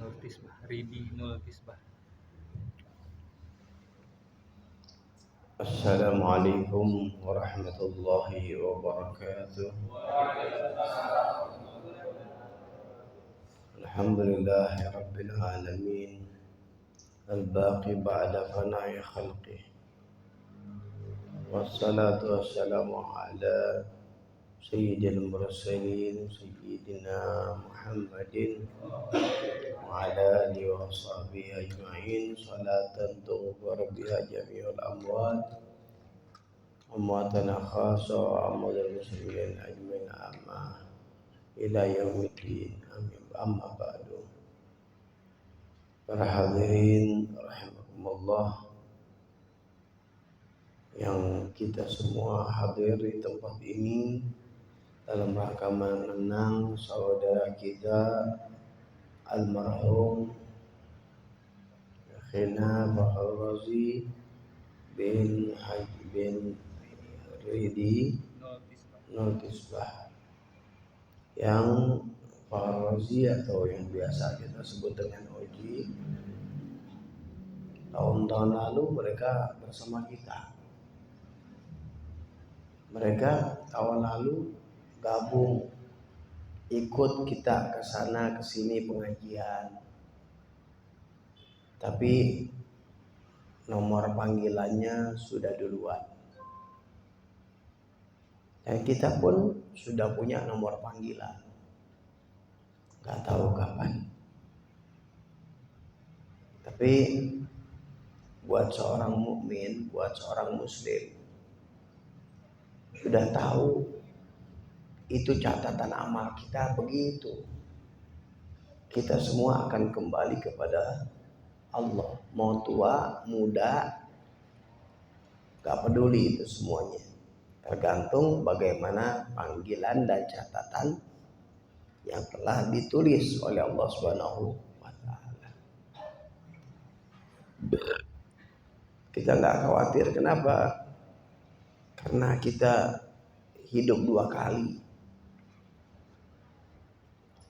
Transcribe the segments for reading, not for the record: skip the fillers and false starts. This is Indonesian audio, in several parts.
Nul Tisbah, Ridi Nul Tisbah. Assalamualaikum warahmatullahi wabarakatuh. Alhamdulillahi rabbil alamin. Al-baqi ba'da fana'i khalqih. Wassalatu wassalamu ala sayyidil mursalin sayyidina Muhammadin wa ala alihi wa sahbihi ajma'in. Salatan tughfar biha jami'ul amwat أمواتنا خاصة وأموات المسلمين أجمعين إلى يوم الدين آمين. أما بعد para hadirin rahimakumullah, yang kita semua hadir di tempat ini dalam rangka mengenang saudara kita almarhum Akhina Fakhrul Razi bin Haji bin Ridi Nul Tisbah, yang Fakhrul Razi atau yang biasa kita sebut dengan Oji. Tahun-tahun lalu mereka bersama kita. Mereka tahun lalu gabung, ikut kita ke sana ke sini pengajian. Tapi nomor panggilannya sudah duluan. Dan kita pun sudah punya nomor panggilan. Gak tahu kapan. Tapi buat seorang mukmin, buat seorang muslim, sudah tahu itu catatan amal kita begitu. Kita semua akan kembali kepada Allah. Mau tua, muda, gak peduli itu semuanya. Tergantung bagaimana panggilan dan catatan yang telah ditulis oleh Allah Subhanahu wa ta'ala. Kita gak khawatir. Kenapa? Karena kita hidup dua kali.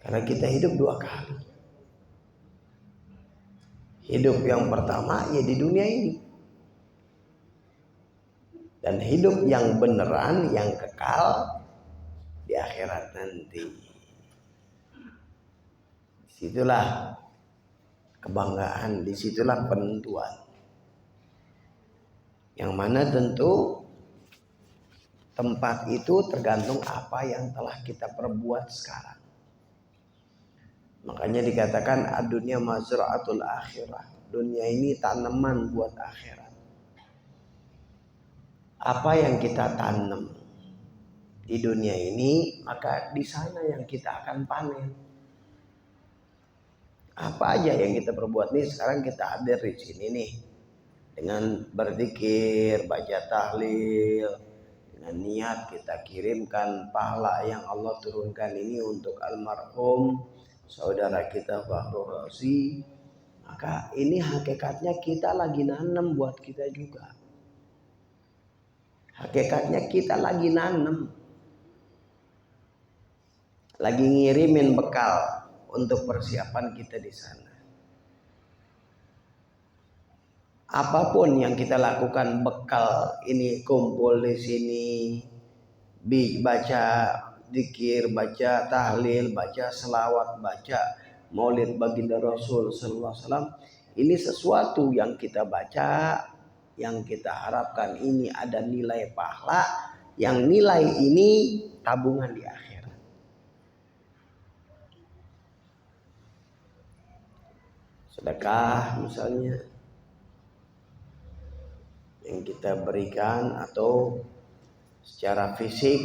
Karena kita hidup dua kali. Hidup yang pertama ya di dunia ini. Dan hidup yang beneran, yang kekal di akhirat nanti. Disitulah kebanggaan, disitulah penentuan. Yang mana tentu tempat itu tergantung apa yang telah kita perbuat sekarang. Makanya dikatakan ad-dunya mazra'atul akhirah. Dunia ini tanaman buat akhirat. Apa yang kita tanam di dunia ini, maka di sana yang kita akan panen. Apa aja yang kita perbuat nih, sekarang kita hadir di sini nih dengan berzikir, baca tahlil, dengan niat kita kirimkan pahala yang Allah turunkan ini untuk almarhum saudara kita Fakhrul Razi. Maka ini hakikatnya kita lagi nanam buat kita juga. Hakikatnya kita lagi nanam, lagi ngirimin bekal untuk persiapan kita di sana. Apapun yang kita lakukan, bekal ini kumpul di sini, baca zikir, baca tahlil, baca selawat, baca maulid baginda Rasul sallallahu alaihi wasallam. Ini sesuatu yang kita baca, yang kita harapkan ini ada nilai pahala, yang nilai ini tabungan di akhirat. Sedekah misalnya yang kita berikan, atau secara fisik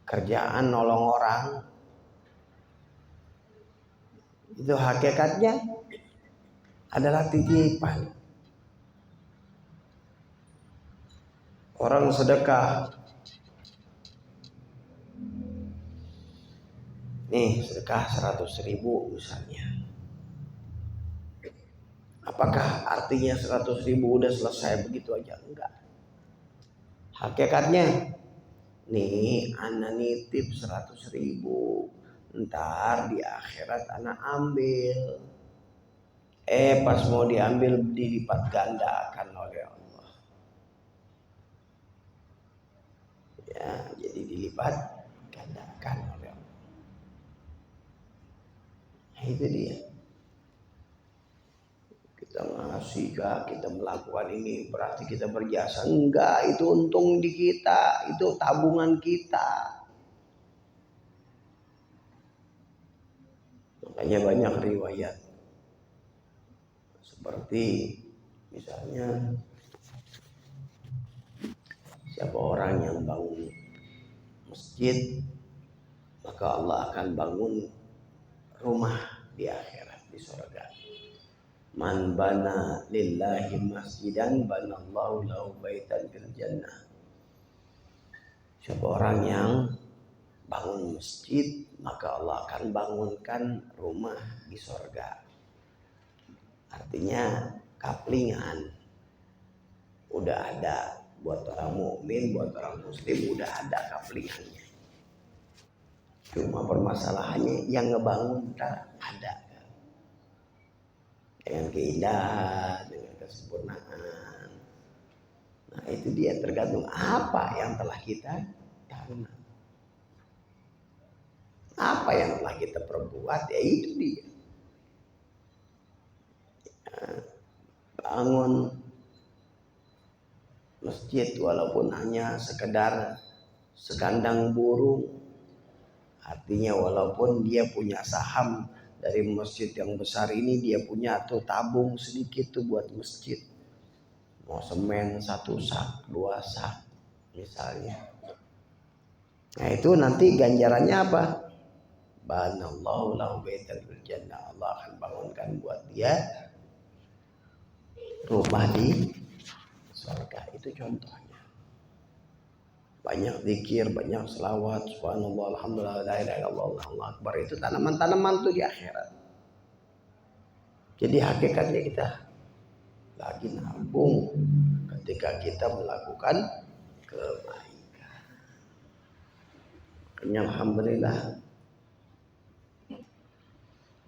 kerjaan nolong orang, itu hakikatnya adalah titipan. Orang sedekah, nih sedekah 100.000 misalnya. Apakah artinya 100.000 udah selesai begitu aja? Enggak. Hakikatnya, nih ana nitip 100.000, ntar di akhirat ana ambil. Pas mau diambil dilipat gandakan oleh Allah. Ya, jadi dilipat gandakan oleh Allah. Nah, itu dia. Kita ngasih kah, kita melakukan ini berarti kita berjasa? Enggak, itu untung di kita, itu tabungan kita. Makanya banyak riwayat seperti misalnya siapa orang yang bangun masjid, maka Allah akan bangun rumah di akhirat, di surga. Man bana lillahi masjidan banallahu lahu baitan fil jannah. Siapa orang yang bangun masjid, maka Allah akan bangunkan rumah di surga. Artinya kaplingan udah ada buat orang mukmin, buat orang muslim udah ada kaplingannya. Cuma permasalahannya yang ngebangun tak ada. Dengan keindahan, dengan kesempurnaan. Nah, itu dia, tergantung apa yang telah kita tanam. Apa yang telah kita perbuat, ya itu dia. Bangun masjid walaupun hanya sekedar sekandang burung, artinya walaupun dia punya saham dari masjid yang besar ini, dia punya tuh tabung sedikit tuh buat masjid, mau semen 1 sak 2 sak misalnya. Nah, itu nanti ganjarannya apa? Banallahu lahu baitan fil jannah. Allah akan bangunkan buat dia rumah di surga. Itu contohnya. Banyak zikir, banyak selawat, subhanallah, alhamdulillah, la ilaha illallah, Allahu akbar. Itu tanaman-tanaman tuh di akhirat. Jadi hakikatnya kita lagi nabung ketika kita melakukan kebaikan. Alhamdulillah.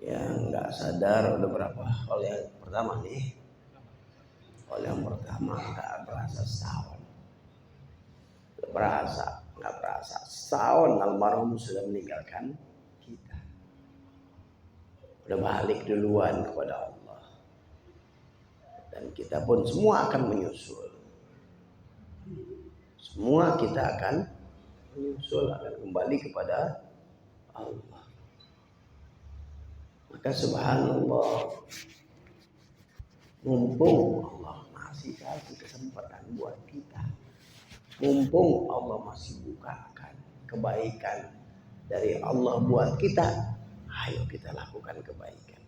Yang nggak sadar udah berapa hal yang pertama nih. Hal yang pertama nggak berasa setahun. Nggak berasa setahun almarhum sudah meninggalkan kita. Udah balik duluan kepada Allah. Dan kita pun semua akan menyusul. Semua kita akan menyusul, akan kembali kepada Allah. Maka subhanallah, mumpung Allah masih kasih kesempatan buat kita, mumpung Allah masih bukakan kebaikan dari Allah buat kita, ayo kita lakukan kebaikan.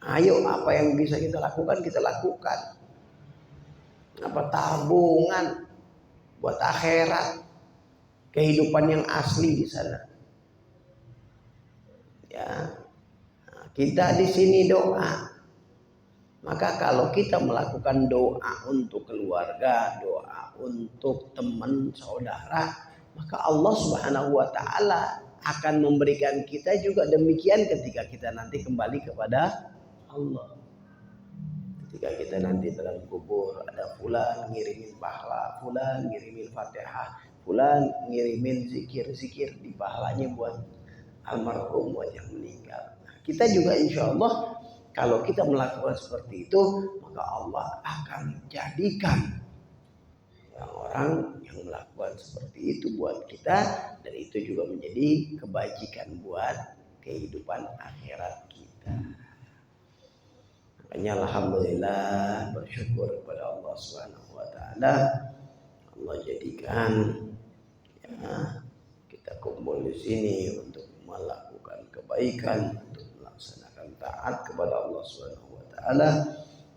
Ayo apa yang bisa kita lakukan, kita lakukan. Apa tabungan buat akhirat, kehidupan yang asli di sana. Ya, nah, kita di sini doa. Maka kalau kita melakukan doa untuk keluarga, doa untuk teman saudara, maka Allah Subhanahu wa taala akan memberikan kita juga demikian ketika kita nanti kembali kepada Allah. Ketika kita nanti dalam kubur, ada fulan ngirimin pahala, fulan ngirimin Fatihah, fulan ngirimin zikir-zikir di pahalanya buat almarhum yang meninggal. Nah, kita juga insya Allah kalau kita melakukan seperti itu, maka Allah akan jadikan orang yang melakukan seperti itu buat kita, dan itu juga menjadi kebajikan buat kehidupan akhirat kita. Makanya alhamdulillah, bersyukur kepada Allah Subhanahu wa taala, Allah jadikan ya, kita kumpul di sini untuk melakukan kebaikan, untuk melaksanakan taat kepada Allah Subhanahu wa taala,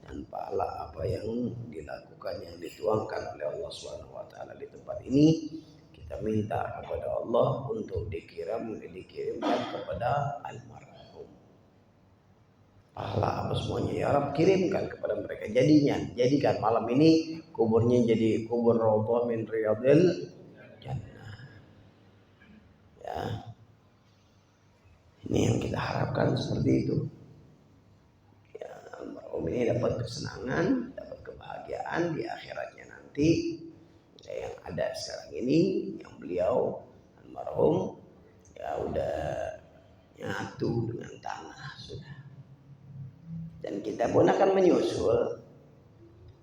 dan pahala apa yang dilakukan, yang dituangkan oleh Allah Subhanahu wa taala di tempat ini, kita minta kepada Allah untuk dikirimkan kepada almarhum. Pahala apa semuanya ya Rabb, kirimkan kepada mereka. Jadikan malam ini kuburnya jadi kubur raudhah min riyadil jannah. Ya. Ini yang kita harapkan seperti itu. almarhum ini dapat kesenangan, dapat kebahagiaan di akhiratnya nanti. Yang ada sekarang ini, yang beliau almarhum ya udah nyatu dengan tanah sudah. Dan kita pun akan menyusul,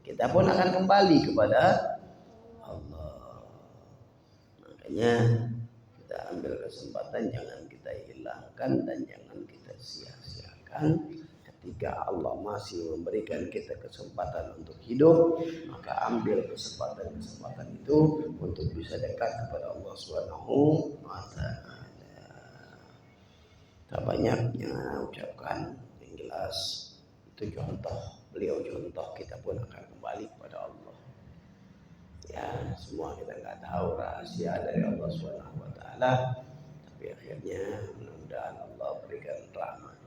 kita pun akan kembali kepada Allah. Makanya kita ambil kesempatan, jangan kita hilangkan dan jangan kita sia-siakan. Ketika Allah masih memberikan kita kesempatan untuk hidup, maka ambil kesempatan itu untuk bisa dekat kepada Allah Subhanahu wa Ta'ala. Tak banyaknya ucapkan, yang jelas itu contoh, beliau contoh, kita pun akan kembali kepada Allah. Ya, semua kita nggak tahu rahasia dari Allah Subhanahu wa Ta'ala, tapi akhirnya mudah-mudahan Allah berikan rahmat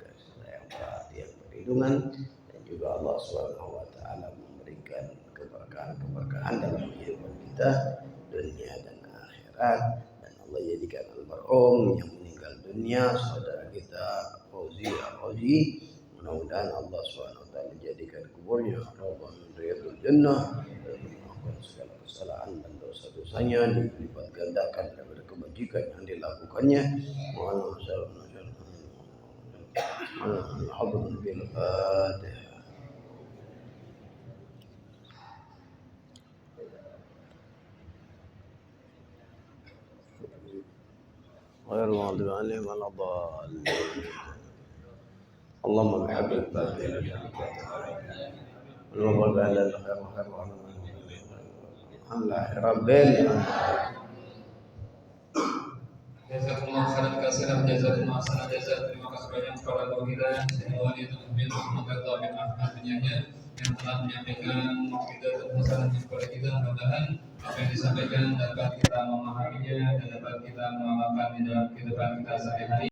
yang perlindungan, dan juga Allah Subhanahu wa Ta'ala memberikan keberkahan dalam kehidupan kita dunia dan akhirat. Dan Allah jadikan almarhum yang meninggal dunia saudara kita Fauzi, mudah-mudahan Allah Subhanahu wa Ta'ala menjadikan kuburnya raudhah min riyadil jannah, dan memaafkan segala kesalahan dan dosa-dosanya, dilipat gandakan daripada kebajikan yang dilakukannya. Mohon الحضر بالفاتحة. غير المغضوب عليهم ولا الضالين. اللهم بحق الفاتحة اللهم بارك لنا الخير الحمد لله رب العالمين. Jazakumullah khairan katsiran, jazakumullah khairan jazaa. Terima kasih banyak kepada guru kita Syekh Walid bin Muhammad bin Ahmad bin Yahya yang telah menyampaikan mau'izah hasanah kepada kita. Mudah-mudahan apa yang disampaikan dapat kita memahaminya dan dapat kita mengamalkan di dalam kehidupan kita sehari-hari.